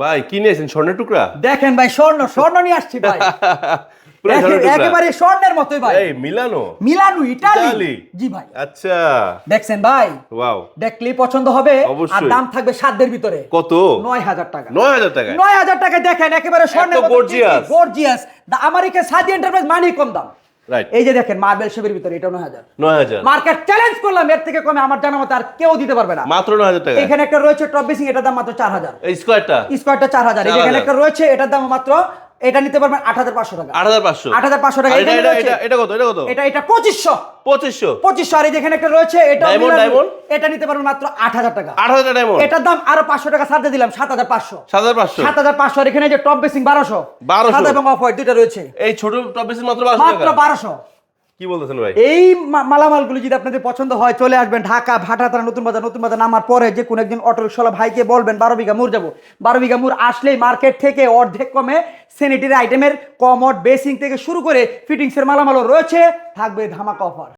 ভাই কি নিয়েছেন স্বর্ণের টুকরা? দেখেন ভাই স্বর্ণ নিয়ে আসছি ভাই। পুরো স্বর্ণের টুকরা। একেবারে স্বর্ণের মতোই ভাই। এই মিলানো ইটালি। ইতালি। জি ভাই। আচ্ছা দেখছেন ভাই, ওয়াও দেখলেই পছন্দ হবে। আর অবশ্যই। দাম থাকবে সাধ্যের ভিতরে। কত? ৯,০০০ টাকা। ৯,০০০ টাকায় ৯,০০০ টাকা দেখেন একেবারে স্বর্ণের মতো gorgeous। গর্জিয়াস। দা আমেরিকান সাদি এন্টারপ্রাইজ মানি কম দাম। রাইট এই যে দেখেন মার্বেল শেপের ভিতরে এটা ৯,০০০। ৯,০০০ মার্কেট চ্যালেঞ্জ করলাম, এর থেকে কমে আমার জানা মতে আর কেউ দিতে পারবে না। মাত্র ৯,০০০ টাকা। এখানে একটা রয়েছে টপ বেসিং, এটার দাম মাত্র ৪,০০০। এই স্কয়ারটা স্কয়ারটা ৪,০০০। এখানে একটা রয়েছে এটার দাম মাত্র, এটা নিতে পারবেন ৮৫০০ টাকা। ৮৫০০ ৮৫০০ টাকা। এটা এটা কত? এটা কত? এটা ২৫০০। ২৫০০ আর এই যেখানে একটা রয়েছে এটা ডায়মন্ড এটা নিতে পারবেন মাত্র ৮০০০ টাকা। ৮০০০ ডায়মন্ড। এটার দাম আরো ৫০০ টাকা ছাড় দিয়ে দিলাম, ৭৫০০। ৭৫০০ ৭৫০০। আর এখানে যে টপ বেসিং ১২০০। ১২০০ সাদা এবং অফ হোয়াইট দুটো রয়েছে। এই ছোট টপ বেসিস মাত্র ১২০০ মাত্র টাকা। ১২০০। কি বলতেছেন ভাই? এই মালামালগুলো যদি আপনাদের পছন্দ হয় চলে আসবেন ঢাকা ভাটাতলা নতুন বাজার নামার পরে যে কোনো একদিন অটো রিকশাওয়ালা ভাইকে বলবেন ১২ বিঘা মুর যাবো। ১২ বিঘা মুর আসলেই মার্কেট থেকে অর্ধেক কমে স্যানিটারি আইটেমের কমোড বেসিং থেকে শুরু করে ফিটিংসের মালামালও রয়েছে, থাকবে ধামাকা অফার।